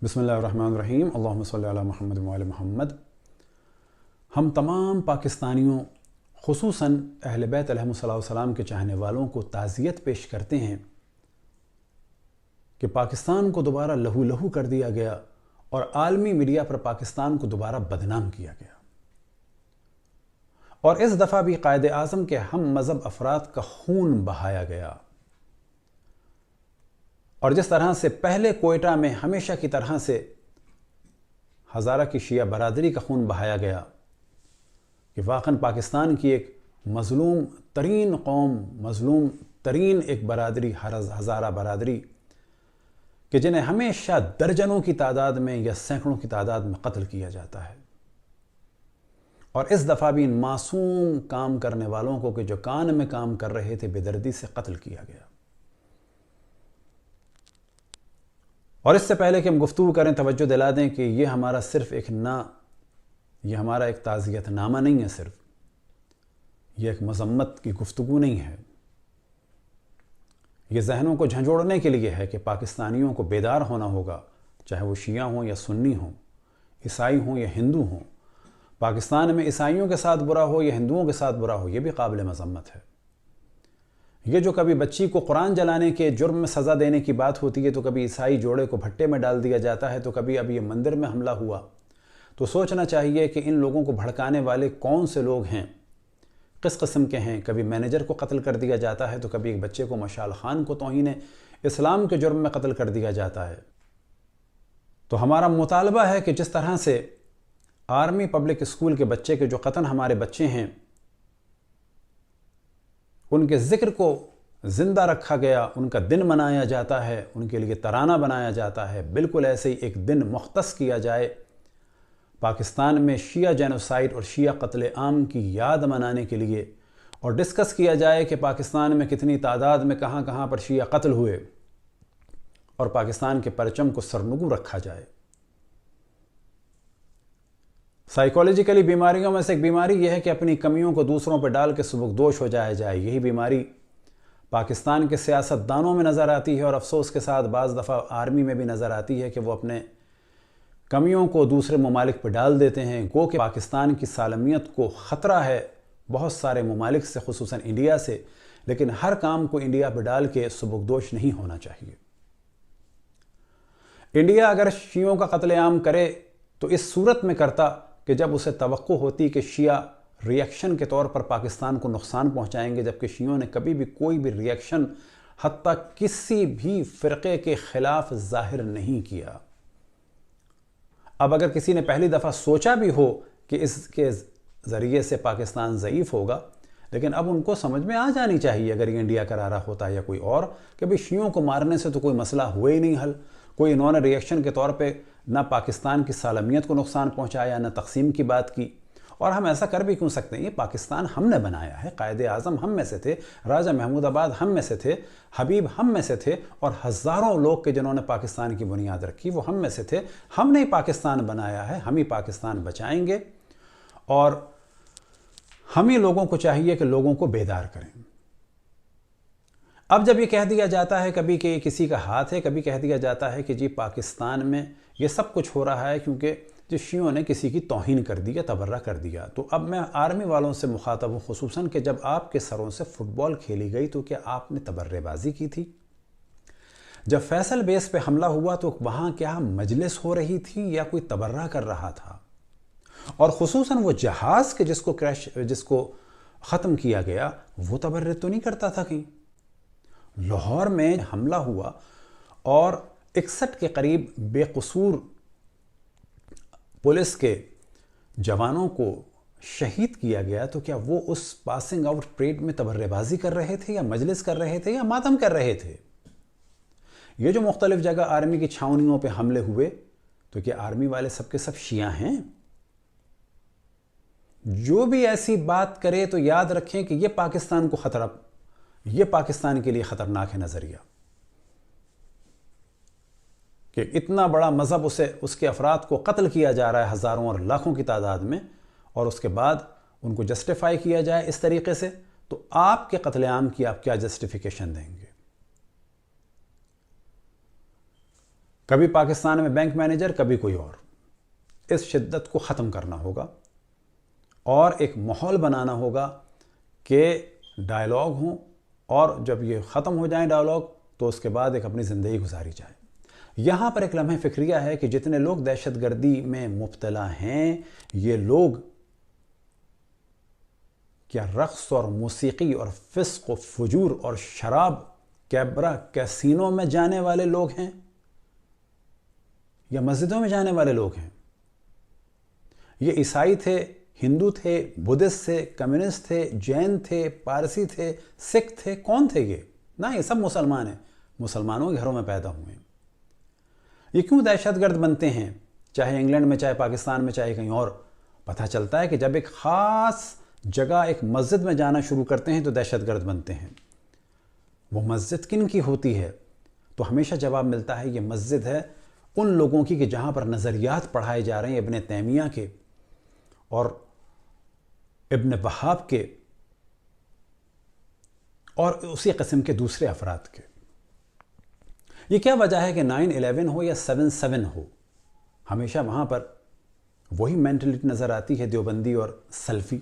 بسم اللہ الرحمن الرحیم، اللہم صلی علی محمد وعلی محمد۔ ہم تمام پاکستانیوں خصوصاً اہل بیت علیہم السلام کے چاہنے والوں کو تعزیت پیش کرتے ہیں کہ پاکستان کو دوبارہ لہو لہو کر دیا گیا اور عالمی میڈیا پر پاکستان کو دوبارہ بدنام کیا گیا، اور اس دفعہ بھی قائد اعظم کے ہم مذہب افراد کا خون بہایا گیا۔ اور جس طرح سے پہلے کوئٹہ میں ہمیشہ کی طرح سے ہزارہ کی شیعہ برادری کا خون بہایا گیا کہ واقعاً پاکستان کی ایک مظلوم ترین قوم، مظلوم ترین ایک برادری، ہزارہ برادری، کہ جنہیں ہمیشہ درجنوں کی تعداد میں یا سینکڑوں کی تعداد میں قتل کیا جاتا ہے، اور اس دفعہ بھی ان معصوم کام کرنے والوں کو کہ جو کان میں کام کر رہے تھے بے دردی سے قتل کیا گیا۔ اور اس سے پہلے کہ ہم گفتگو کریں، توجہ دلا دیں کہ یہ ہمارا صرف یہ ہمارا ایک تعزیت نامہ نہیں ہے، صرف یہ ایک مذمت کی گفتگو نہیں ہے، یہ ذہنوں کو جھنجھوڑنے کے لیے ہے کہ پاکستانیوں کو بیدار ہونا ہوگا، چاہے وہ شیعہ ہوں یا سنی ہوں، عیسائی ہوں یا ہندو ہوں۔ پاکستان میں عیسائیوں کے ساتھ برا ہو یا ہندوؤں کے ساتھ برا ہو، یہ بھی قابل مذمت ہے۔ یہ جو کبھی بچی کو قرآن جلانے کے جرم میں سزا دینے کی بات ہوتی ہے، تو کبھی عیسائی جوڑے کو بھٹے میں ڈال دیا جاتا ہے، تو کبھی اب یہ مندر میں حملہ ہوا، تو سوچنا چاہیے کہ ان لوگوں کو بھڑکانے والے کون سے لوگ ہیں، کس قسم کے ہیں۔ کبھی مینیجر کو قتل کر دیا جاتا ہے، تو کبھی ایک بچے کو مشال خان کو توہین اسلام کے جرم میں قتل کر دیا جاتا ہے۔ تو ہمارا مطالبہ ہے کہ جس طرح سے آرمی پبلک اسکول کے بچے کے جو قتل ہمارے بچے ہیں، ان کے ذکر کو زندہ رکھا گیا، ان کا دن منایا جاتا ہے، ان کے لیے ترانہ بنایا جاتا ہے، بالکل ایسے ہی ایک دن مختص کیا جائے پاکستان میں شیعہ جینوسائیڈ اور شیعہ قتل عام کی یاد منانے کے لیے، اور ڈسکس کیا جائے کہ پاکستان میں کتنی تعداد میں کہاں کہاں پر شیعہ قتل ہوئے، اور پاکستان کے پرچم کو سرنگوں رکھا جائے۔ سائیکولوجیکلی بیماریوں میں سے ایک بیماری یہ ہے کہ اپنی کمیوں کو دوسروں پہ ڈال کے سبکدوش ہو جائے۔ یہی بیماری پاکستان کے سیاست دانوں میں نظر آتی ہے، اور افسوس کے ساتھ بعض دفعہ آرمی میں بھی نظر آتی ہے کہ وہ اپنے کمیوں کو دوسرے ممالک پہ ڈال دیتے ہیں، گو کہ پاکستان کی سالمیت کو خطرہ ہے بہت سارے ممالک سے، خصوصاً انڈیا سے، لیکن ہر کام کو انڈیا پہ ڈال کے سبکدوش نہیں ہونا چاہیے۔ انڈیا اگر شیعوں کا قتل عام کرے تو اس صورت میں کرتا کہ جب اسے توقع ہوتی کہ شیعہ ری ایکشن کے طور پر پاکستان کو نقصان پہنچائیں گے، جبکہ شیعوں نے کبھی بھی کوئی بھی ری ایکشن حتیٰ کسی بھی فرقے کے خلاف ظاہر نہیں کیا۔ اب اگر کسی نے پہلی دفعہ سوچا بھی ہو کہ اس کے ذریعے سے پاکستان ضعیف ہوگا، لیکن اب ان کو سمجھ میں آ جانی چاہیے، اگر یہ انڈیا کرا رہا ہوتا یا کوئی اور، کہ بھی شیعوں کو مارنے سے تو کوئی مسئلہ ہوا ہی نہیں حل، کوئی انہوں نے ری ایکشن کے طور پہ نہ پاکستان کی سالمیت کو نقصان پہنچایا، نہ تقسیم کی بات کی۔ اور ہم ایسا کر بھی کیوں سکتے ہیں؟ یہ پاکستان ہم نے بنایا ہے، قائد اعظم ہم میں سے تھے، راجہ محمود آباد ہم میں سے تھے، حبیب ہم میں سے تھے، اور ہزاروں لوگ کے جنہوں نے پاکستان کی بنیاد رکھی وہ ہم میں سے تھے۔ ہم نے ہی پاکستان بنایا ہے، ہم ہی پاکستان بچائیں گے، اور ہم ہی لوگوں کو چاہیے کہ لوگوں کو بیدار کریں۔ اب جب یہ کہہ دیا جاتا ہے کبھی کہ یہ کسی کا ہاتھ ہے، کبھی کہہ دیا جاتا ہے کہ جی پاکستان میں یہ سب کچھ ہو رہا ہے کیونکہ جو شیعوں نے کسی کی توہین کر دی یا تبرہ کر دیا، تو اب میں آرمی والوں سے مخاطب ہوں، خصوصاً کہ جب آپ کے سروں سے فٹ بال کھیلی گئی تو کیا آپ نے تبرہ بازی کی تھی؟ جب فیصل بیس پہ حملہ ہوا تو وہاں کیا مجلس ہو رہی تھی یا کوئی تبرہ کر رہا تھا؟ اور خصوصاً وہ جہاز کے جس کو ختم کیا گیا، وہ تبرہ تو نہیں کرتا تھا کہیں؟ لاہور میں حملہ ہوا اور 61 کے قریب بے قصور پولیس کے جوانوں کو شہید کیا گیا، تو کیا وہ اس پاسنگ آؤٹ پریڈ میں تبرہ بازی کر رہے تھے یا مجلس کر رہے تھے یا ماتم کر رہے تھے؟ یہ جو مختلف جگہ آرمی کی چھاؤنیوں پہ حملے ہوئے، تو کیا آرمی والے سب کے سب شیعہ ہیں؟ جو بھی ایسی بات کرے تو یاد رکھیں کہ یہ پاکستان کو خطرہ، یہ پاکستان کے لیے خطرناک ہے نظریہ، کہ اتنا بڑا مذہب اس کے افراد کو قتل کیا جا رہا ہے ہزاروں اور لاکھوں کی تعداد میں، اور اس کے بعد ان کو جسٹیفائی کیا جائے اس طریقے سے، تو آپ کے قتل عام کی آپ کیا جسٹیفیکیشن دیں گے؟ کبھی پاکستان میں بینک مینیجر، کبھی کوئی اور. اس شدت کو ختم کرنا ہوگا اور ایک ماحول بنانا ہوگا کہ ڈائلاگ ہوں، اور جب یہ ختم ہو جائیں ڈائلاگ تو اس کے بعد ایک اپنی زندگی گزاری جائے. یہاں پر ایک لمحہ فکریہ ہے کہ جتنے لوگ دہشت گردی میں مبتلا ہیں، یہ لوگ کیا رقص اور موسیقی اور فسق و فجور اور شراب کیبرا کیسینوں میں جانے والے لوگ ہیں یا مسجدوں میں جانے والے لوگ ہیں؟ یہ عیسائی تھے، ہندو تھے، بدھسٹ تھے، کمیونسٹ تھے، جین تھے، پارسی تھے، سکھ تھے، کون تھے یہ؟ نہ، یہ سب مسلمان ہیں، مسلمانوں کے گھروں میں پیدا ہوئے ہیں. یہ کیوں دہشت گرد بنتے ہیں؟ چاہے انگلینڈ میں، چاہے پاکستان میں، چاہے کہیں اور. پتہ چلتا ہے کہ جب ایک خاص جگہ، ایک مسجد میں جانا شروع کرتے ہیں تو دہشت گرد بنتے ہیں. وہ مسجد کن کی ہوتی ہے؟ تو ہمیشہ جواب ملتا ہے یہ مسجد ہے ان لوگوں کی کہ جہاں پر نظریات پڑھائے جا رہے ہیں ابن تیمیہ کے اور ابن وہاب کے اور اسی قسم کے دوسرے افراد کے. یہ کیا وجہ ہے کہ 9/11 ہو یا 7/7 ہو، ہمیشہ وہاں پر وہی مینٹلٹی نظر آتی ہے، دیوبندی اور سلفی.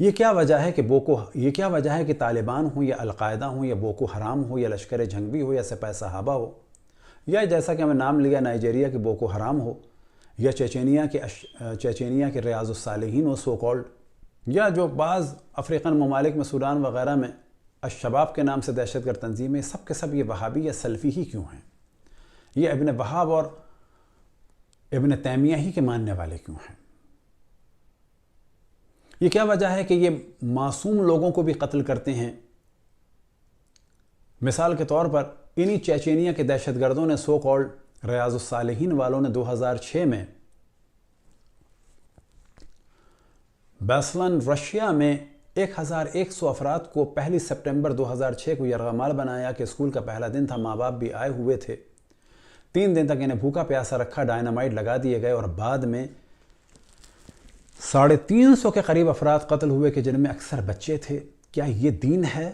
یہ کیا وجہ ہے کہ طالبان ہوں یا القاعدہ ہوں یا بوکو حرام ہو یا لشکر جھنگوی ہو یا سپاہ صحابہ ہو، یا جیسا کہ ہمیں نام لیا نائجیریا کے بوکو حرام ہو، یا چیچینیا کے ریاض الصالحین ہو سو کالڈ، یا جو بعض افریقن ممالک میں سودان وغیرہ میں الشباب کے نام سے دہشت گرد تنظیمیں، سب کے سب یہ وہابی یا سلفی ہی کیوں ہیں؟ یہ ابن وہاب اور ابن تیمیہ ہی کے ماننے والے کیوں ہیں؟ یہ کیا وجہ ہے کہ یہ معصوم لوگوں کو بھی قتل کرتے ہیں؟ مثال کے طور پر انہی چیچینیا کے دہشت گردوں نے، سو کالڈ ریاض الصالحین والوں نے 2006 میں بیسلن رشیا میں 1100 افراد کو 1 سپٹمبر 2006 کو یرغمال بنایا کہ اسکول کا پہلا دن تھا، ماں باپ بھی آئے ہوئے تھے. 3 دن تک انہیں بھوکا پیاسا رکھا، ڈائنامائٹ لگا دیے گئے اور بعد میں 350 کے قریب افراد قتل ہوئے کہ جن میں اکثر بچے تھے. کیا یہ دین ہے؟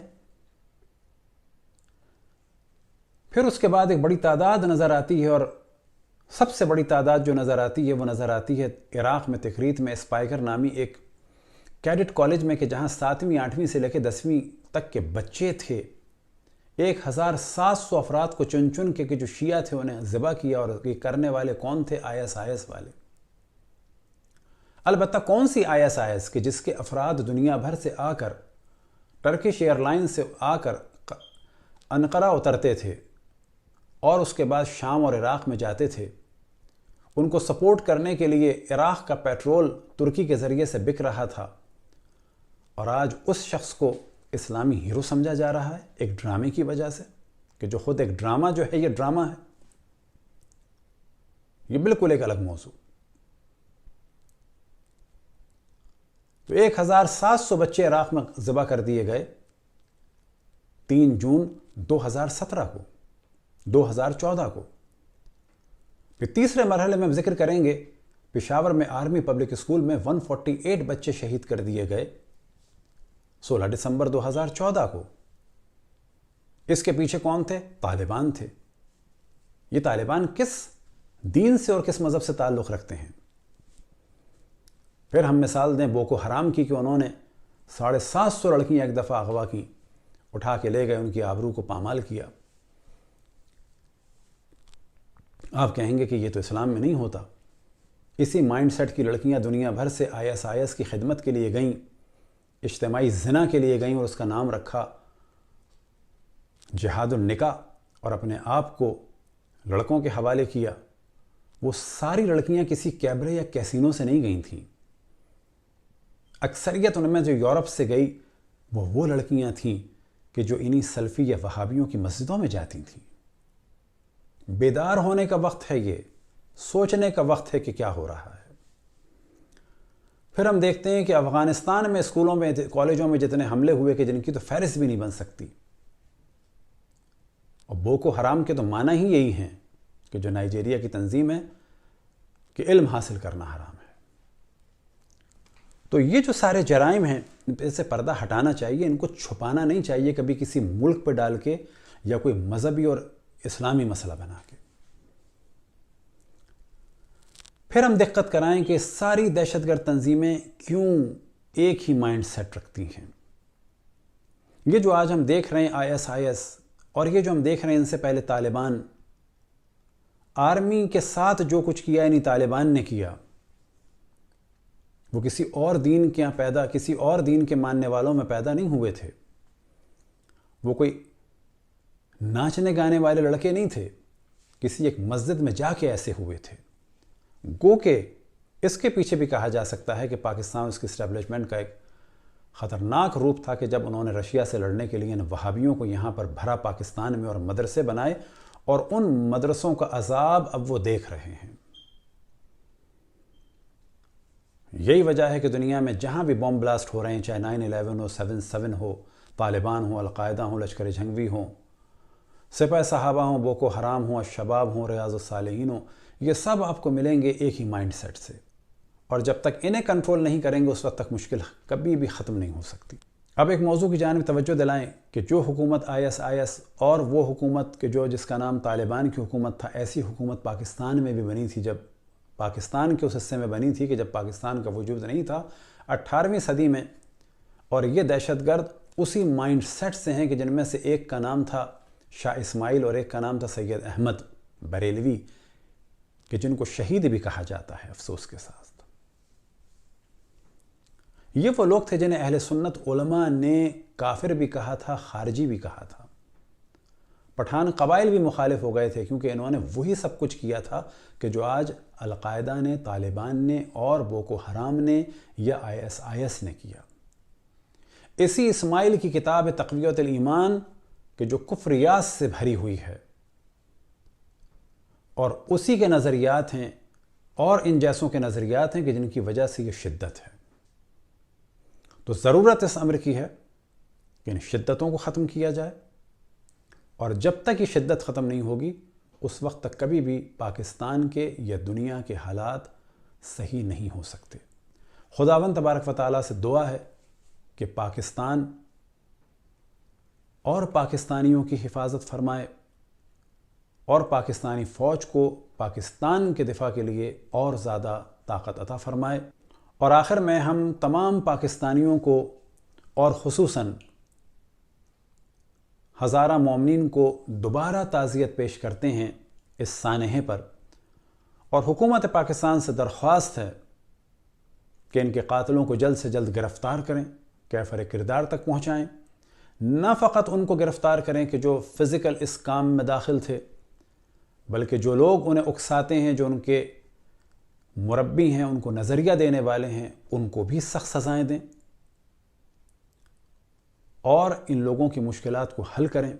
پھر اس کے بعد ایک بڑی تعداد نظر آتی ہے، اور سب سے بڑی تعداد جو نظر آتی ہے وہ نظر آتی ہے عراق میں تکریت میں اسپائکر نامی ایک کیڈٹ کالج میں، کہ جہاں 7ویں 8ویں سے لے کے 10ویں تک کے بچے تھے. 1700 افراد کو چن چن کے جو شیعہ تھے انہیں ذبح کیا. اور یہ کرنے والے کون تھے؟ IS والے. البتہ کون سی IS کہ جس کے افراد دنیا بھر سے آ کر ٹرکش ایئر لائن سے آ کر انقرہ اترتے تھے اور اس کے بعد شام اور عراق میں جاتے تھے. ان کو سپورٹ کرنے کے لیے عراق کا پیٹرول ترکی کے ذریعے سے بک رہا تھا، اور آج اس شخص کو اسلامی ہیرو سمجھا جا رہا ہے ایک ڈرامے کی وجہ سے، کہ جو خود ایک ڈرامہ جو ہے، یہ ڈرامہ ہے. یہ بالکل ایک الگ موضوع. تو 1700 بچے عراق میں ذبح کر دیے گئے 3 جون 2017 کو، 2014 کو. پھر تیسرے مرحلے میں ہم ذکر کریں گے پشاور میں آرمی پبلک اسکول میں 148 بچے شہید کر دیے گئے 16 دسمبر 2014 کو. اس کے پیچھے کون تھے؟ طالبان تھے. یہ طالبان کس دین سے اور کس مذہب سے تعلق رکھتے ہیں؟ پھر ہم مثال دیں بوکو حرام کی کہ انہوں نے 750 لڑکیاں ایک دفعہ اغوا کی، اٹھا کے لے گئے، ان کی آبرو کو پامال کیا. آپ کہیں گے کہ یہ تو اسلام میں نہیں ہوتا. اسی مائنڈ سیٹ کی لڑکیاں دنیا بھر سے IS کی خدمت کے لیے گئیں، اجتماعی زنا کے لیے گئیں، اور اس کا نام رکھا جہاد النکاح، اور اپنے آپ کو لڑکوں کے حوالے کیا. وہ ساری لڑکیاں کسی کیبرے یا کیسینو سے نہیں گئی تھیں. اکثریت ان میں جو یورپ سے گئی وہ لڑکیاں تھیں کہ جو انہی سلفی یا وہابیوں کی مسجدوں میں جاتی تھیں. بیدار ہونے کا وقت ہے، یہ سوچنے کا وقت ہے کہ کیا ہو رہا ہے. پھر ہم دیکھتے ہیں کہ افغانستان میں اسکولوں میں، کالجوں میں جتنے حملے ہوئے کہ جن کی تو فہرست بھی نہیں بن سکتی. اور بوکو حرام کے تو معنی ہی یہی ہیں کہ جو نائجیریا کی تنظیم ہے کہ علم حاصل کرنا حرام ہے. تو یہ جو سارے جرائم ہیں ان سے پردہ ہٹانا چاہیے، ان کو چھپانا نہیں چاہیے کبھی کسی ملک پہ ڈال کے، یا کوئی مذہبی اور اسلامی مسئلہ بنا کے. پھر ہم دقت کرائیں کہ ساری دہشت گرد تنظیمیں کیوں ایک ہی مائنڈ سیٹ رکھتی ہیں. یہ جو آج ہم دیکھ رہے ہیں ISIS اور یہ جو ہم دیکھ رہے ہیں ان سے پہلے طالبان، آرمی کے ساتھ جو کچھ کیا یعنی طالبان نے کیا، وہ کسی اور دین کے کسی اور دین کے ماننے والوں میں پیدا نہیں ہوئے تھے. وہ کوئی ناچنے گانے والے لڑکے نہیں تھے، کسی ایک مسجد میں جا کے ایسے ہوئے تھے. گو کہ اس کے پیچھے بھی کہا جا سکتا ہے کہ پاکستان اس کی اسٹیبلشمنٹ کا ایک خطرناک روپ تھا کہ جب انہوں نے رشیا سے لڑنے کے لیے وہابیوں کو یہاں پر بھرا پاکستان میں اور مدرسے بنائے، اور ان مدرسوں کا عذاب اب وہ دیکھ رہے ہیں. یہی وجہ ہے کہ دنیا میں جہاں بھی بم بلاسٹ ہو رہے ہیں، چاہے 9/11 ہو، 7/7 ہو، طالبان ہوں، القاعدہ ہوں، لشکر جھنگوی ہوں، سپہ صحابہ ہوں، بوکو حرام ہوں، الشباب ہوں، ریاض الصالحین ہوں، یہ سب آپ کو ملیں گے ایک ہی مائنڈ سیٹ سے. اور جب تک انہیں کنٹرول نہیں کریں گے اس وقت تک مشکل کبھی بھی ختم نہیں ہو سکتی. اب ایک موضوع کی جانب توجہ دلائیں کہ جو حکومت ISIS اور وہ حکومت کہ جس کا نام طالبان کی حکومت تھا، ایسی حکومت پاکستان میں بھی بنی تھی، جب پاکستان کے اس حصے میں بنی تھی کہ جب پاکستان کا وجود نہیں تھا 18ویں صدی میں. اور یہ دہشت گرد اسی مائنڈ سیٹ سے ہیں کہ جن میں سے ایک کا نام تھا شاہ اسماعیل اور ایک کا نام تھا سید احمد بریلوی، کہ جن کو شہید بھی کہا جاتا ہے افسوس کے ساتھ. یہ وہ لوگ تھے جنہیں اہل سنت علماء نے کافر بھی کہا تھا، خارجی بھی کہا تھا. پٹھان قبائل بھی مخالف ہو گئے تھے کیونکہ انہوں نے وہی سب کچھ کیا تھا کہ جو آج القاعدہ نے، طالبان نے اور بوکو حرام نے یا ISIS نے کیا. اسی اسماعیل کی کتاب تقویت الایمان کہ جو کفریات سے بھری ہوئی ہے، اور اسی کے نظریات ہیں اور ان جیسوں کے نظریات ہیں کہ جن کی وجہ سے یہ شدت ہے. تو ضرورت اس امر کی ہے کہ ان شدتوں کو ختم کیا جائے، اور جب تک یہ شدت ختم نہیں ہوگی اس وقت تک کبھی بھی پاکستان کے یا دنیا کے حالات صحیح نہیں ہو سکتے. خداوند تبارک و تعالیٰ سے دعا ہے کہ پاکستان اور پاکستانیوں کی حفاظت فرمائے، اور پاکستانی فوج کو پاکستان کے دفاع کے لیے اور زیادہ طاقت عطا فرمائے. اور آخر میں ہم تمام پاکستانیوں کو اور خصوصاً ہزارہ مومنین کو دوبارہ تعزیت پیش کرتے ہیں اس سانحے پر، اور حکومت پاکستان سے درخواست ہے کہ ان کے قاتلوں کو جلد سے جلد گرفتار کریں، کیفر کردار تک پہنچائیں. نہ فقط ان کو گرفتار کریں کہ جو فزیکل اس کام میں داخل تھے، بلکہ جو لوگ انہیں اکساتے ہیں، جو ان کے مربی ہیں، ان کو نظریہ دینے والے ہیں، ان کو بھی سخت سزائیں دیں اور ان لوگوں کی مشکلات کو حل کریں.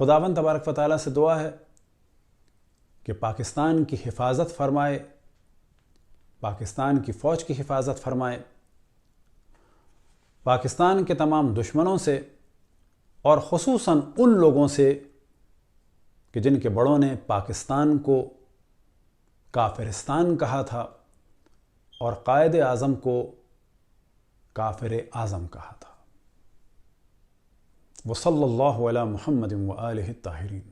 خداوند تبارک و تعالیٰ سے دعا ہے کہ پاکستان کی حفاظت فرمائے، پاکستان کی فوج کی حفاظت فرمائے، پاکستان کے تمام دشمنوں سے، اور خصوصاً ان لوگوں سے کہ جن کے بڑوں نے پاکستان کو کافرستان کہا تھا اور قائد اعظم کو کافر اعظم کہا تھا. وصلی اللہ علی محمد وآلہ الطاہرین.